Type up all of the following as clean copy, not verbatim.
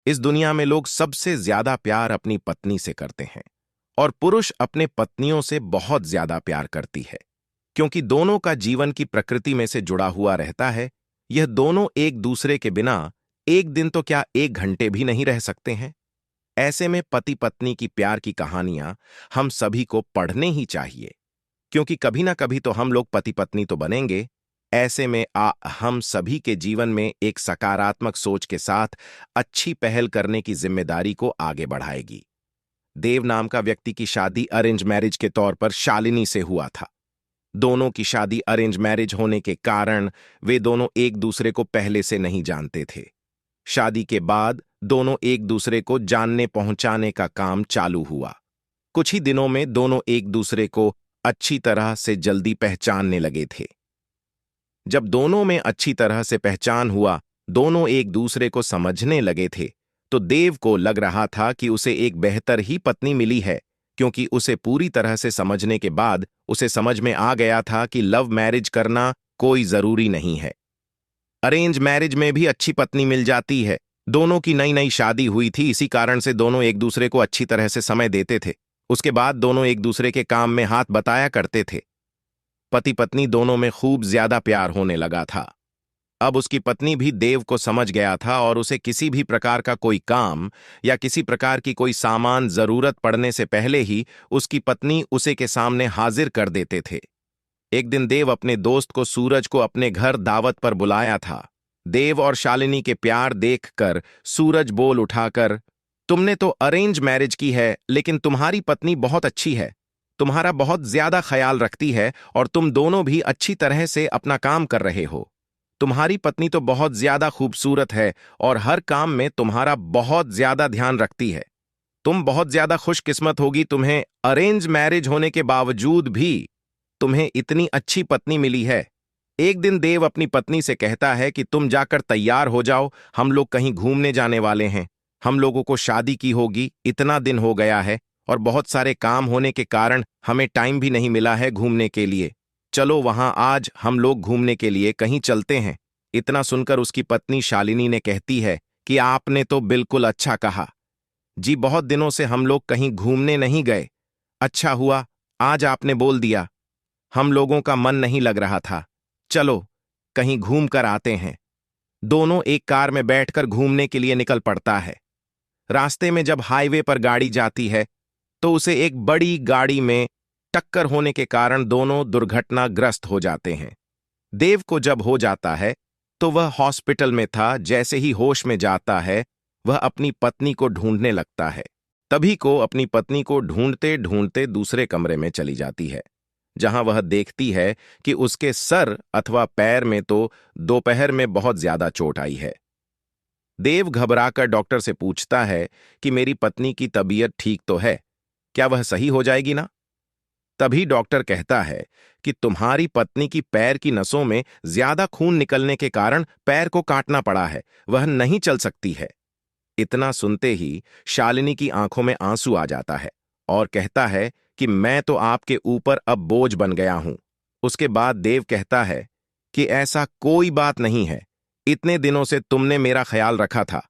इस दुनिया में लोग सबसे ज्यादा प्यार अपनी पत्नी से करते हैं और पुरुष अपने पत्नियों से बहुत ज्यादा प्यार करती है, क्योंकि दोनों का जीवन की प्रकृति में से जुड़ा हुआ रहता है। यह दोनों एक दूसरे के बिना एक दिन तो क्या 1 घंटे भी नहीं रह सकते हैं। ऐसे में पति पत्नी की प्यार की कहानियां हम सभी को पढ़ने ही चाहिए, क्योंकि कभी ना कभी तो हम लोग पति पत्नी तो बनेंगे। ऐसे में हम सभी के जीवन में एक सकारात्मक सोच के साथ अच्छी पहल करने की जिम्मेदारी को आगे बढ़ाएगी। देव नाम का व्यक्ति की शादी अरेंज मैरिज के तौर पर शालिनी से हुआ था। दोनों की शादी अरेंज मैरिज होने के कारण वे दोनों एक दूसरे को पहले से नहीं जानते थे। शादी के बाद दोनों एक दूसरे को जानने पहुंचाने का काम चालू हुआ। कुछ ही दिनों में दोनों एक दूसरे को अच्छी तरह से जल्दी पहचानने लगे थे। जब दोनों में अच्छी तरह से पहचान हुआ, दोनों एक दूसरे को समझने लगे थे, तो देव को लग रहा था कि उसे एक बेहतर ही पत्नी मिली है, क्योंकि उसे पूरी तरह से समझने के बाद उसे समझ में आ गया था कि लव मैरिज करना कोई जरूरी नहीं है। अरेंज मैरिज में भी अच्छी पत्नी मिल जाती है। दोनों की नई नई शादी हुई थी, इसी कारण से दोनों एक दूसरे को अच्छी तरह से समय देते थे। उसके बाद दोनों एक दूसरे के काम में हाथ बटाया करते थे। पति पत्नी दोनों में खूब ज्यादा प्यार होने लगा था। अब उसकी पत्नी भी देव को समझ गया था और उसे किसी भी प्रकार का कोई काम या किसी प्रकार की कोई सामान जरूरत पड़ने से पहले ही उसकी पत्नी उसे के सामने हाजिर कर देते थे। एक दिन देव अपने दोस्त को सूरज को अपने घर दावत पर बुलाया था। देव और शालिनी के प्यार देखकर सूरज बोल उठाकर, तुमने तो अरेंज मैरिज की है, लेकिन तुम्हारी पत्नी बहुत अच्छी है, तुम्हारा बहुत ज्यादा ख्याल रखती है और तुम दोनों भी अच्छी तरह से अपना काम कर रहे हो। तुम्हारी पत्नी तो बहुत ज्यादा खूबसूरत है और हर काम में तुम्हारा बहुत ज्यादा ध्यान रखती है। तुम बहुत ज्यादा खुशकिस्मत होगी, तुम्हें अरेंज मैरिज होने के बावजूद भी तुम्हें इतनी अच्छी पत्नी मिली है। एक दिन देव अपनी पत्नी से कहता है कि तुम जाकर तैयार हो जाओ, हम लोग कहीं घूमने जाने वाले हैं। हम लोगों को शादी की होगी, इतना दिन हो गया है और बहुत सारे काम होने के कारण हमें टाइम भी नहीं मिला है घूमने के लिए। चलो वहां आज हम लोग घूमने के लिए कहीं चलते हैं। इतना सुनकर उसकी पत्नी शालिनी ने कहती है कि आपने तो बिल्कुल अच्छा कहा जी, बहुत दिनों से हम लोग कहीं घूमने नहीं गए। अच्छा हुआ आज आपने बोल दिया, हम लोगों का मन नहीं लग रहा था। चलो कहीं घूम कर आते हैं। दोनों एक कार में बैठकर घूमने के लिए निकल पड़ता है। रास्ते में जब हाईवे पर गाड़ी जाती है तो उसे एक बड़ी गाड़ी में टक्कर होने के कारण दोनों दुर्घटनाग्रस्त हो जाते हैं। देव को जब हो जाता है तो वह हॉस्पिटल में था। जैसे ही होश में जाता है, वह अपनी पत्नी को ढूंढने लगता है। तभी को अपनी पत्नी को ढूंढते ढूंढते दूसरे कमरे में चली जाती है, जहां वह देखती है कि उसके सर अथवा पैर में तो दोपहर में बहुत ज्यादा चोट आई है। देव घबराकर डॉक्टर से पूछता है कि मेरी पत्नी की तबीयत ठीक तो है, क्या वह सही हो जाएगी ना? तभी डॉक्टर कहता है कि तुम्हारी पत्नी की पैर की नसों में ज्यादा खून निकलने के कारण पैर को काटना पड़ा है, वह नहीं चल सकती है। इतना सुनते ही शालिनी की आंखों में आंसू आ जाता है और कहता है कि मैं तो आपके ऊपर अब बोझ बन गया हूं। उसके बाद देव कहता है कि ऐसा कोई बात नहीं है, इतने दिनों से तुमने मेरा ख्याल रखा था,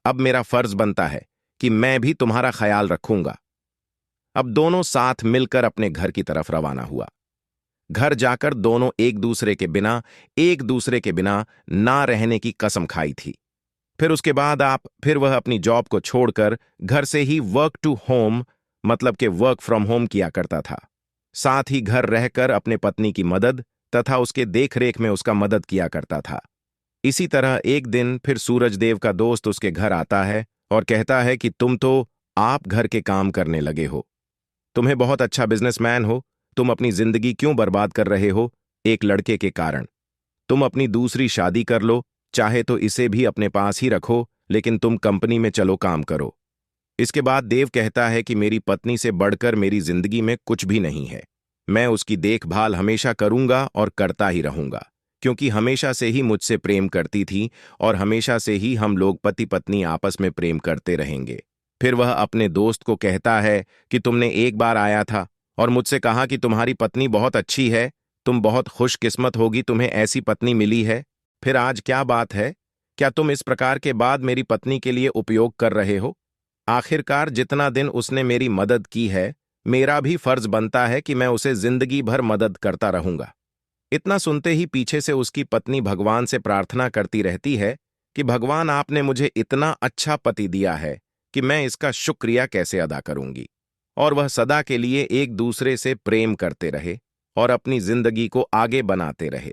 अब मेरा फर्ज बनता है कि मैं भी तुम्हारा ख्याल रखूंगा। अब दोनों साथ मिलकर अपने घर की तरफ रवाना हुआ। घर जाकर दोनों एक दूसरे के बिना ना रहने की कसम खाई थी। फिर उसके बाद फिर वह अपनी जॉब को छोड़कर घर से ही वर्क टू होम मतलब के वर्क फ्रॉम होम किया करता था। साथ ही घर रहकर अपने पत्नी की मदद तथा उसके देखरेख में उसका मदद किया करता था। इसी तरह एक दिन फिर सूरज देव का दोस्त उसके घर आता है और कहता है कि तुम तो आप घर के काम करने लगे हो, तुम्हें बहुत अच्छा बिजनेसमैन हो, तुम अपनी जिंदगी क्यों बर्बाद कर रहे हो एक लड़के के कारण? तुम अपनी दूसरी शादी कर लो, चाहे तो इसे भी अपने पास ही रखो, लेकिन तुम कंपनी में चलो काम करो। इसके बाद देव कहता है कि मेरी पत्नी से बढ़कर मेरी जिंदगी में कुछ भी नहीं है। मैं उसकी देखभाल हमेशा करूंगा और करता ही रहूंगा, क्योंकि हमेशा से ही मुझसे प्रेम करती थी और हमेशा से ही हम लोग पति पत्नी आपस में प्रेम करते रहेंगे। फिर वह अपने दोस्त को कहता है कि तुमने एक बार आया था और मुझसे कहा कि तुम्हारी पत्नी बहुत अच्छी है, तुम बहुत खुशकिस्मत होगी, तुम्हें ऐसी पत्नी मिली है। फिर आज क्या बात है क्या तुम इस प्रकार के बाद मेरी पत्नी के लिए उपयोग कर रहे हो? आखिरकार जितना दिन उसने मेरी मदद की है, मेरा भी फर्ज बनता है कि मैं उसे जिंदगी भर मदद करता रहूंगा। इतना सुनते ही पीछे से उसकी पत्नी भगवान से प्रार्थना करती रहती है कि भगवान, आपने मुझे इतना अच्छा पति दिया है कि मैं इसका शुक्रिया कैसे अदा करूंगी। और वह सदा के लिए एक दूसरे से प्रेम करते रहे और अपनी जिंदगी को आगे बनाते रहे।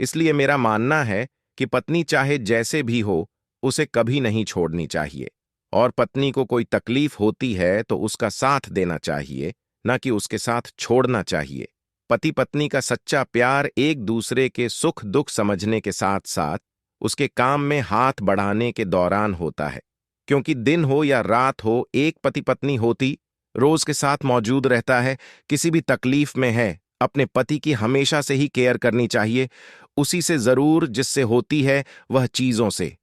इसलिए मेरा मानना है कि पत्नी चाहे जैसे भी हो, उसे कभी नहीं छोड़नी चाहिए। और पत्नी को कोई तकलीफ होती है तो उसका साथ देना चाहिए, न कि उसके साथ छोड़ना चाहिए। पति पत्नी का सच्चा प्यार एक दूसरे के सुख दुख समझने के साथ साथ उसके काम में हाथ बढ़ाने के दौरान होता है। क्योंकि दिन हो या रात हो, एक पति पत्नी होती रोज के साथ मौजूद रहता है। किसी भी तकलीफ में है, अपने पति की हमेशा से ही केयर करनी चाहिए, उसी से जरूर जिससे होती है वह चीजों से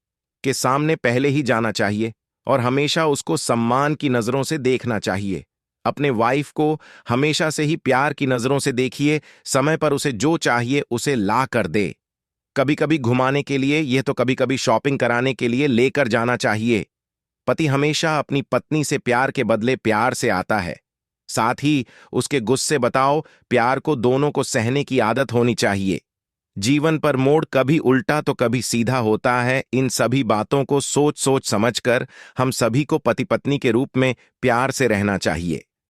के सामने पहले ही जाना चाहिए और हमेशा उसको सम्मान की नजरों से देखना चाहिए। अपने वाइफ को हमेशा से ही प्यार की नजरों से देखिए, समय पर उसे जो चाहिए उसे ला कर दे। कभी कभी घुमाने के लिए, यह तो कभी कभी शॉपिंग कराने के लिए लेकर जाना चाहिए। पति हमेशा अपनी पत्नी से प्यार के बदले प्यार से आता है। साथ ही उसके गुस्से बताओ, प्यार को दोनों को सहने की आदत होनी चाहिए। जीवन पर मोड़ कभी उल्टा तो कभी सीधा होता है। इन सभी बातों को सोच सोच समझकर हम सभी को पति पत्नी के रूप में प्यार से रहना चाहिए।